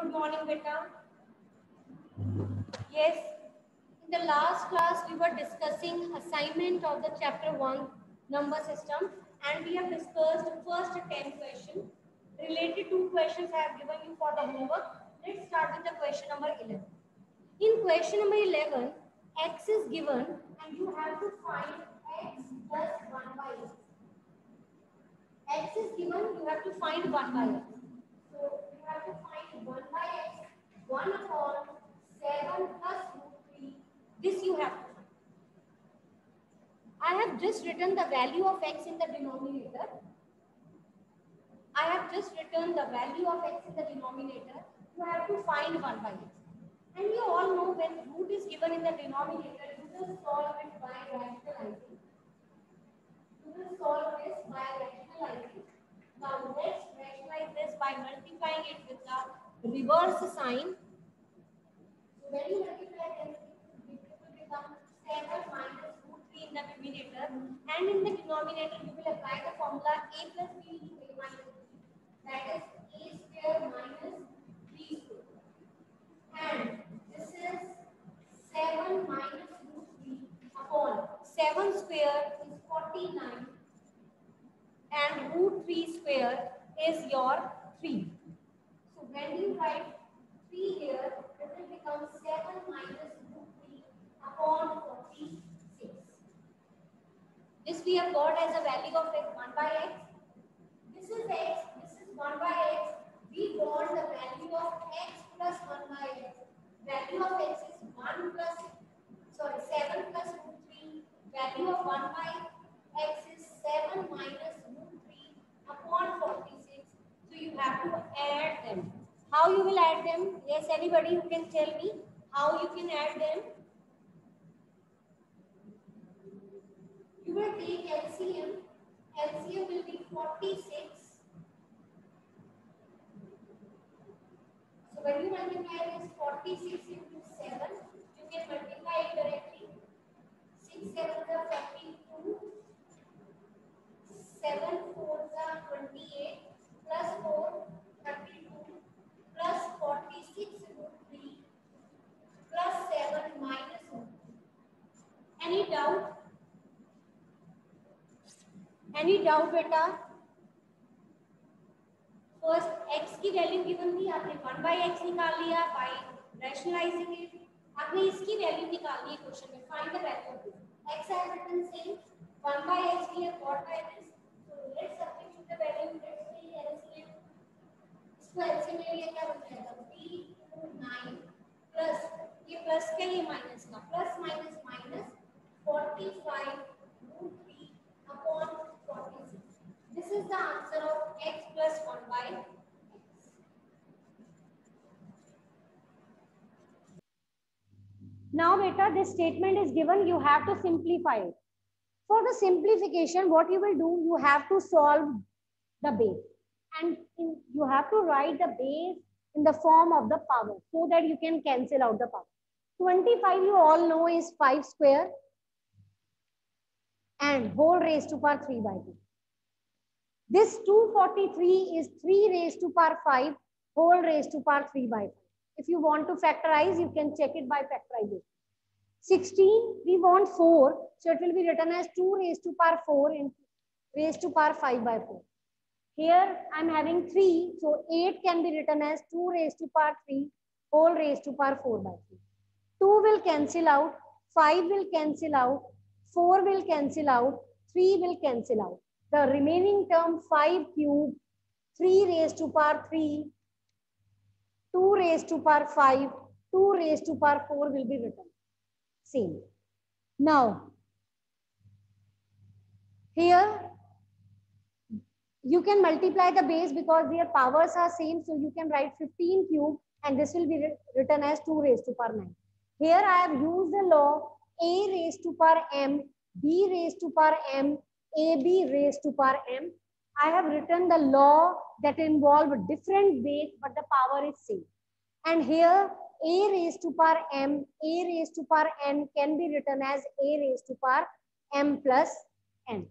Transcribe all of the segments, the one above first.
Good morning, beta. Yes, in the last class we were discussing assignment of the chapter 1 number system, and we have discussed first 10 questions. Related to questions I have given you for the homework. Let's start with the question number 11. In question number 11, x is given and you have to find x plus 1 by x. X is given, you have to find 1 by x. So you have to find 1 by x, 1 upon 7 plus root 3. This you have to find. I have just written the value of x in the denominator. I have just written the value of x in the denominator. You have to find 1 by x. And you all know when root is given in the denominator, you will solve it by rationalizing. You will solve this by rationalizing. Now let's rationalize this by multiplying it with the reverse sign. So when you multiply this, it will become 7 minus root 3 in the numerator, and in the denominator you will apply the formula a plus b into a minus b. That is a square minus b square. And this is 7 minus root 3 upon 7 square is 49. And root 3 square is your 3. So when you write 3 here, it will become 7 minus root 3 upon 46. This we have got as a value of x 1 by x. This is x, this is 1 by x. We got the value of x plus 1 by x. Value of x is 7 plus root 3. Value of 1 by x is 7 minus root 3 upon 46. So you have to add them. How you will add them? Yes, anybody who can tell me how you can add them? You will take LCM. LCM will be 46. So when you multiply this 46 into 7, you can multiply it directly. 6 7s are 42. 7 4s are 28. Plus 4, 32. Plus 46 root 3. Plus 7 minus root 3. Any doubt? Any doubt, beta? First x की value given थी, आपने 1 by x निकाल लिया by rationalizing it. आपने इसकी value निकालनी है question में. Find the value of this. X I have written same. 1 by x we have got by this. So let's substitute the value. Let's take LCM. इसको LCM ले लिया, क्या बन जाएगा? 329 प्लस ये प्लस क्या, ये माइनस का, plus minus minus 45 root 3 upon 46. This is the answer of x plus 1 by x. Now beta, this statement is given, you have to simplify it. For the simplification, what you will do, you have to solve the base. And you have to write the base in the form of the power so that you can cancel out the power. 25 you all know is 5 square and whole raised to power 3 by 2. This 243 is 3 raised to power 5 whole raised to power 3 by 5. If you want to factorize, you can check it by factorization. 16, we want 4, so it will be written as 2 raised to power 4 into raised to power 5 by 4. Here I am having 3, so 8 can be written as 2 raised to power 3 whole raised to power 4 by 3. 2 will cancel out, 5 will cancel out, 4 will cancel out, 3 will cancel out. The remaining term 5 cube, 3 raised to power 3, 2 raised to power 5, 2 raised to power 4 will be written. Same. Now, here you can multiply the base because their powers are same. So you can write 15 cube and this will be written as 2 raised to power 9. Here I have used the law a raised to power m, b raised to power m, ab raised to power m. I have written the law that involve different base but the power is same. And here a raised to power m, a raised to power n can be written as a raised to power m plus n.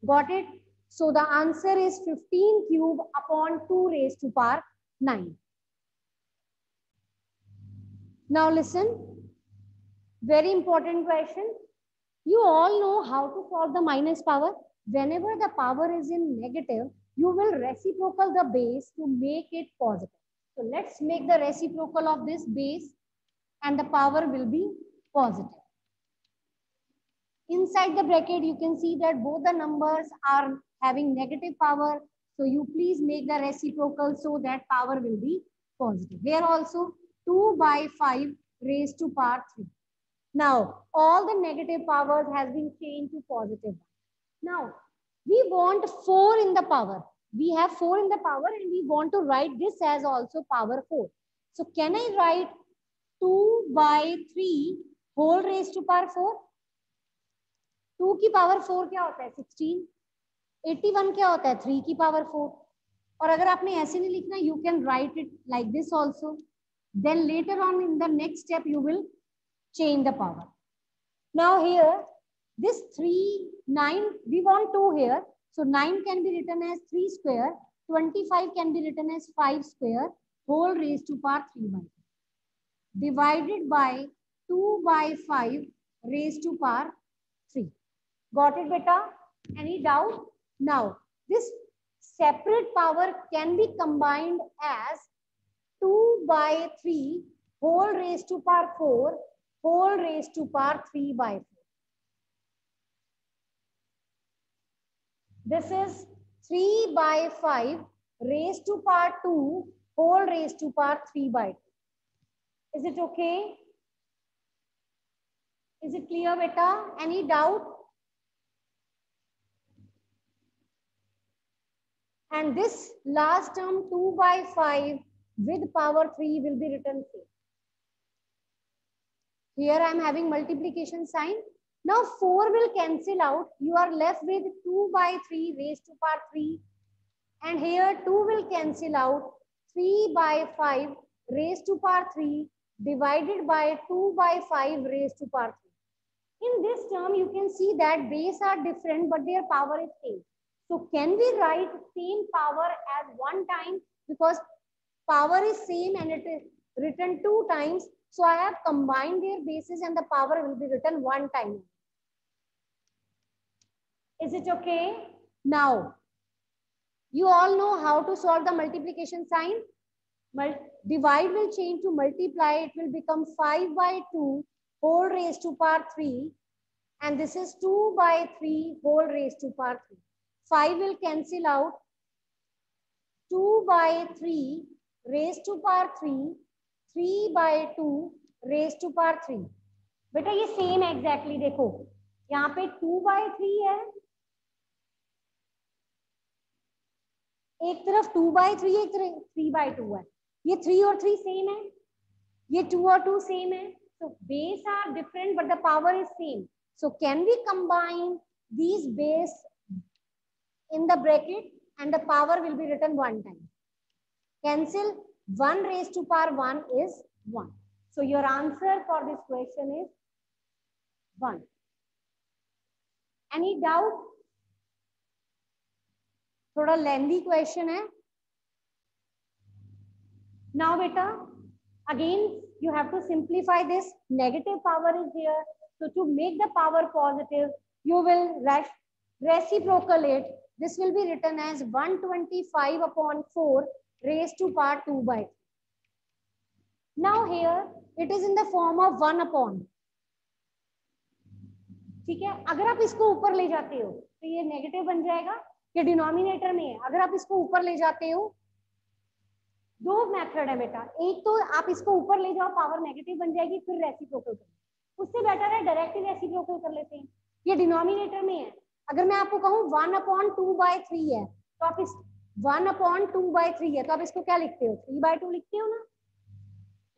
Got it? So the answer is 15 cube upon 2 raised to power 9. Now listen, very important question. You all know how to solve the minus power. Whenever the power is in negative, you will reciprocal the base to make it positive. So let's make the reciprocal of this base and the power will be positive. Inside the bracket, you can see that both the numbers are having negative power. So you please make the reciprocal so that power will be positive. Here also 2 by 5 raised to power 3. Now, all the negative powers has been changed to positive. Now, we want 4 in the power. We have 4 in the power and we want to write this as also power 4. So, can I write 2 by 3 whole raised to power 4? 2 की power 4 क्या होता है? 16. 81 क्या होता है? 3 की power 4. और अगर आपने ऐसे नहीं लिखना, you can write it like this also. Then later on in the next step, you will change the power. Now here, this 3, 9, we want 2 here. So 9 can be written as 3 square. 25 can be written as 5 square whole raised to power 3 by 2. Divided by 2 by 5 raised to power 3. Got it, beta? Any doubt? Now, this separate power can be combined as 2 by 3 whole raised to power 4 whole raised to power 3 by 4. This is 3 by 5 raised to power 2 whole raised to power 3 by 2. Is it okay? Is it clear, beta? Any doubt? And this last term 2 by 5 with power 3 will be written same. Here I am having multiplication sign. Now 4 will cancel out. You are left with 2 by 3 raised to power 3. And here 2 will cancel out. 3 by 5 raised to power 3 divided by 2 by 5 raised to power 3. In this term, you can see that base are different, but their power is same. So can we write same power as one time? Because power is same and it is written 2 times. So I have combined their bases and the power will be written one time. Is it okay? Now, you all know how to solve the multiplication sign. Divide will change to multiply. It will become 5 by 2 whole raised to power 3. And this is 2 by 3 whole raised to power 3. 5 will cancel out. 2 by 3 raised to power 3. 3 by 2 raised to power 3. बेटा ये same exactly देखो, यहाँ पे 2 by 3 है, एक तरफ 2 by 3 एक तरफ 3 by 2 है. ये 3 और 3 सेम है, ये 2 और 2 सेम है. So base are different but the power is same. So can we combine these base in the bracket and the power will be written one time. Cancel. 1 raised to power 1 is 1. So your answer for this question is 1. Any doubt? थोड़ा lengthy question है. Now beta, again you have to simplify this. Negative power is here. So to make the power positive, you will reciprocal it. This will be written as 125 upon 4 raised to power 2 by 3. Now here it is in the form of 1 upon. ठीक है, अगर आप इसको ऊपर ले जाते हो तो ये नेगेटिव बन जाएगा, ये डिनोमिनेटर में है. अगर आप इसको ऊपर ले जाते हो, दो मेथड है बेटा. एक तो आप इसको ऊपर ले जाओ, पावर नेगेटिव बन जाएगी, फिर रेसिप्रोकल करो. उससे बेटर है डायरेक्ट रेसिप्रोकल कर लेते हैं. ये डिनोमिनेटर में है. अगर मैं आपको कहूँ 1 upon 2 by 3 है, तो आप इस 1 upon 2 by 3 है, तो आप इसको क्या लिखते हो? 3 by 2 लिखते हो ना?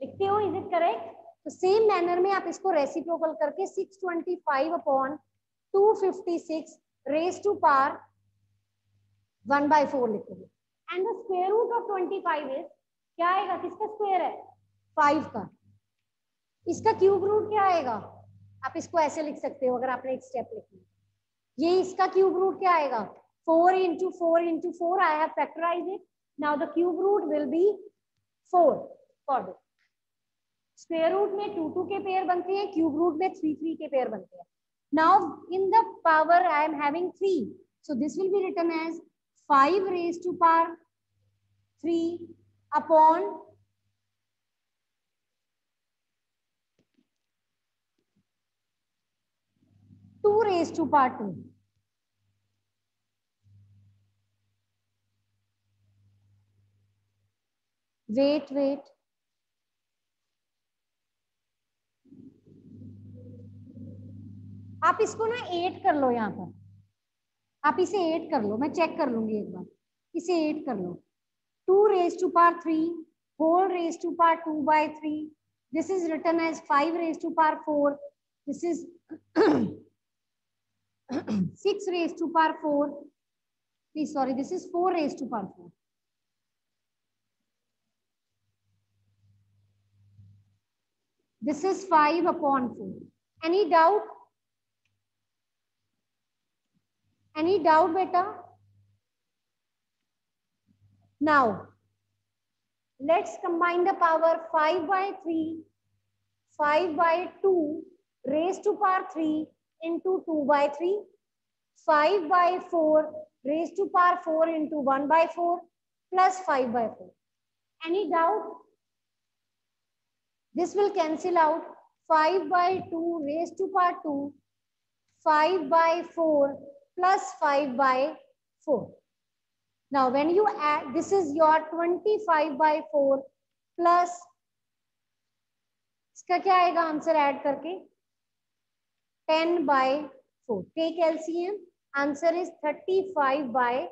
लिखते हो. Is it correct? तो सेम मैनर में आप इसको रेसिप्रोकल करके 625 upon 256 raise to power 1 by 4 लिखोगे. And the square root of 25 is क्या आएगा? किसका स्क्वायर है? 5 का. इसका क्यूब रूट क्या आएगा? आप इसको ऐसे लिख सकते हो अगर आपने एक स्टेप लिखना. ये इसका क्यूब रूट क्या आएगा? 4 into 4 into 4. I have factorized it. Now the cube root will be 4 for this. Square root में 2 2 के पेयर बनते हैं, क्यूब रूट में 3 3 के पेयर बनते हैं. Now in the power I am having 3, so this will be written as 5 raised to power 3 upon 2 raised to power 2. Wait. आप इसको ना 8 कर लो, यहाँ पर आप इसे 8 कर लो, मैं चेक कर लूंगी एक बार. इसे 8 कर लो. 2 raised to power 3 whole raised to power 2 by 3. This is written as 5 raised to power 4. This is 6 raised to power 4. Please, sorry, this is 4 raised to power 4. This is 5 upon 4. Any doubt? Any doubt, beta? Now, let's combine the power 5 by 3, 5 by 2 raised to power 3 into 2 by 3, 5 by 4 raised to power 4 into 1 by 4 plus 5 by 4. Any doubt? This will cancel out. 5 by 2 raised to power 2, 5 by 4 plus 5 by 4. Now when you add, this is your 25 by 4 plus, इसका क्या आएगा answer add करके? 10 by 4. Take LCM. Answer is 35 by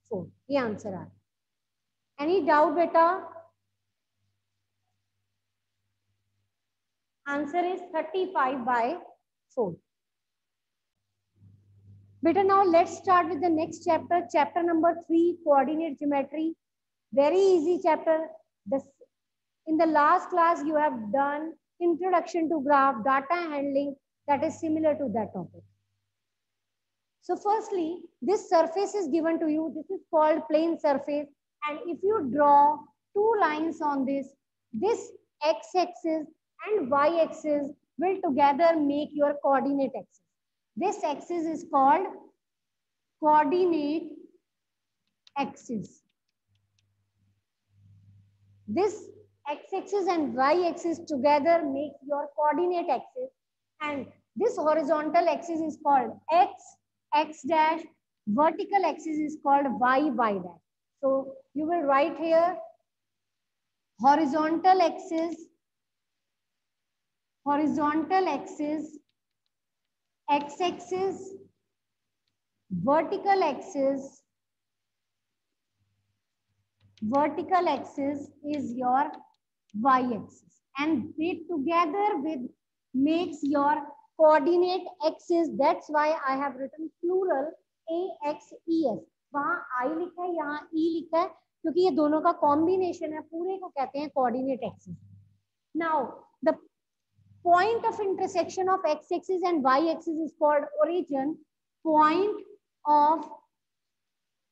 4. ये answer uh. Any doubt, beta? Answer is 35 by 4. Beta, now let's start with the next chapter. Chapter number 3, coordinate geometry. Very easy chapter. In the last class, you have done introduction to graph, data handling, that is similar to that topic. So firstly, this surface is given to you. This is called plane surface. And if you draw two lines on this x-axis and y-axis will together make your coordinate axis. This axis is called coordinate axis. This x-axis and y-axis together make your coordinate axis, and this horizontal axis is called x dash, vertical axis is called y dash. So you will write here horizontal axis, x-axis, vertical axis is your y-axis, and they together with makes your coordinate axis. That's why I have written plural AXES. वहाँ I लिखा है, यहाँ E लिखा है, क्योंकि ये दोनों का कॉम्बिनेशन है, पूरे को कहते हैं coordinate axis. Now the point of intersection of x-axis and y-axis is called origin. Point of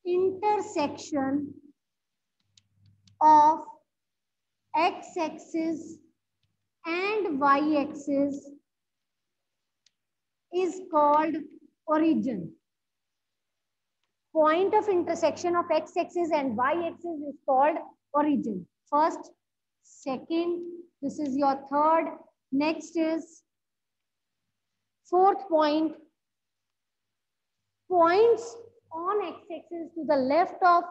intersection of x-axis and y-axis is called origin. Point of intersection of x-axis and y-axis is called origin. First, second, this is your third. Next is fourth point. Points on x-axis to the left of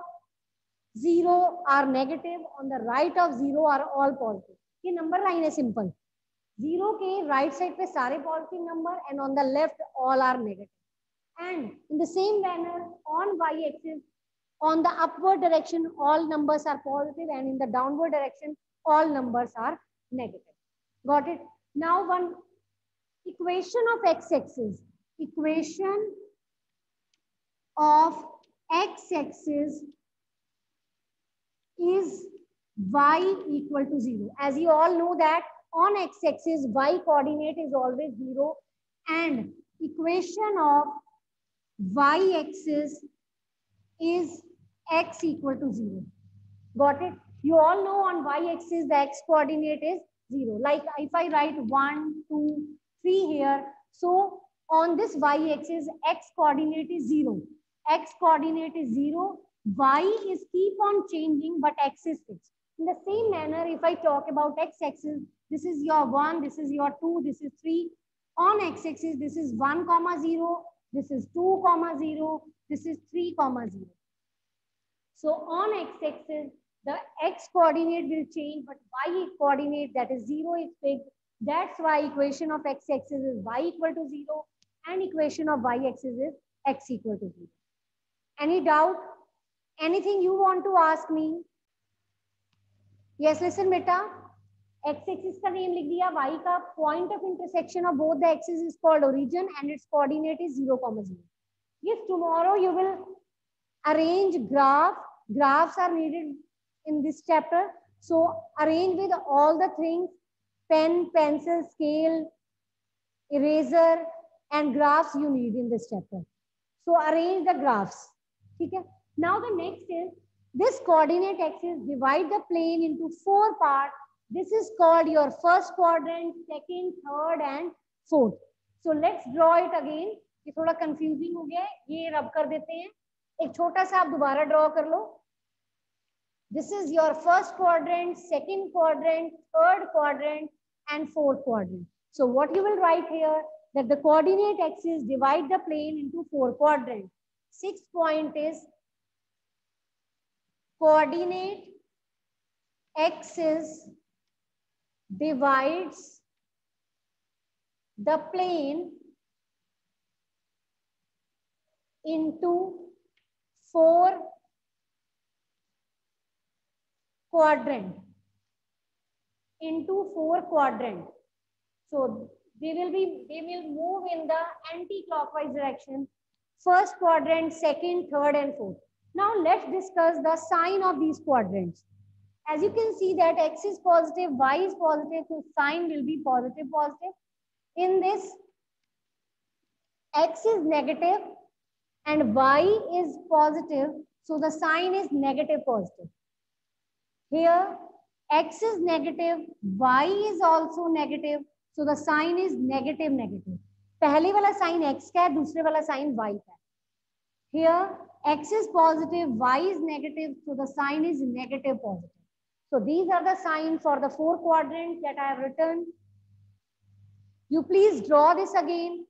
0 are negative, on the right of 0 are all positive. ये number line है simple. 0 के right side पे सारे positive number and on the left all are negative. And in the same manner on y-axis, on the upward direction all numbers are positive and in the downward direction all numbers are negative. Got it? Now one equation of x-axis. Equation of x-axis is y equal to 0. As you all know that on x-axis y coordinate is always 0 and equation of y-axis is x equal to 0. Got it? You all know on y-axis the x coordinate is 0. Like if I write 1, 2, 3 here, so on this y-axis, x coordinate is 0. X coordinate is 0. Y is keep on changing, but x is fixed. In the same manner, if I talk about x-axis, this is your 1, this is your 2, this is 3. On x-axis, this is 1, 0, this is 2, 0, this is 3, 0. So on x-axis, the x coordinate will change, but y coordinate, that is 0, is fixed. That's why equation of x-axis is y equal to 0 and equation of y-axis is x equal to 0. Any doubt? Anything you want to ask me? Yes, listen beta. X-axis का name लिख दिया, y का point of intersection of both the axes is called origin and its coordinate is 0, 0. Yes, tomorrow you will arrange graph. Graphs are needed in this chapter. So arrange with all the things, pen, pencil, scale, eraser and graphs you need in this chapter. So arrange the graphs. Okay? Now the next is, this coordinate axis divide the plane into 4 parts. This is called your first quadrant, second, third and fourth. So let's draw it again. ये थोड़ा confusing हो गया है, ये रब कर देते हैं. एक छोटा सा आप दोबारा draw कर लो. This is your first quadrant, second quadrant, third quadrant and fourth quadrant. So what you will write here, that the coordinate axis divide the plane into 4 quadrants. 6th point is coordinate axis divides the plane into 4 quadrant. Into 4 quadrant. So they will move in the anti-clockwise direction. First quadrant, second, third and fourth. Now let's discuss the sign of these quadrants. As you can see that x is positive, y is positive, so sign will be positive, positive. In this, x is negative and y is positive, so the sign is negative, positive. Here, x is negative, y is also negative, so the sign is negative, negative. पहले वाला sign x का है, दूसरे वाला sign y का है. Here, x is positive, y is negative, so the sign is negative, positive. So these are the signs for the 4 quadrants that I have written. You please draw this again.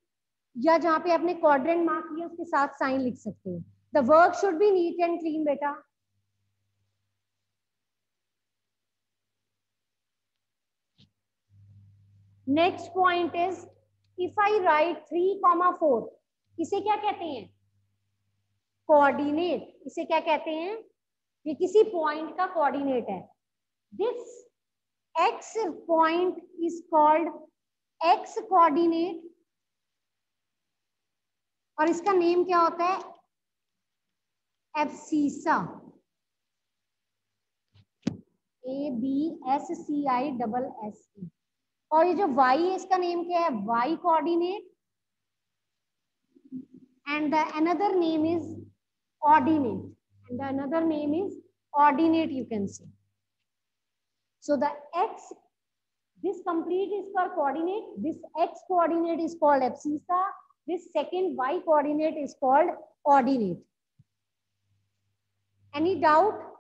या जहाँ पे आपने quadrant mark किया उसके साथ sign लिख सकते हो. The work should be neat and clean, beta. Next point is, if I write 3, 4, इसे क्या कहते हैं? Coordinate. इसे क्या कहते हैं? ये किसी point का coordinate है. This x point is called x coordinate. और इसका नेम क्या होता है? एब्सिसा. ABSCISSE. और ये जो y है इसका नेम क्या है? y coordinate. And the another name is ordinate. And the another name is ordinate, you can say. So the x, this complete is for coordinate. This x coordinate is called abscissa. This second y coordinate is called ordinate. Any doubt?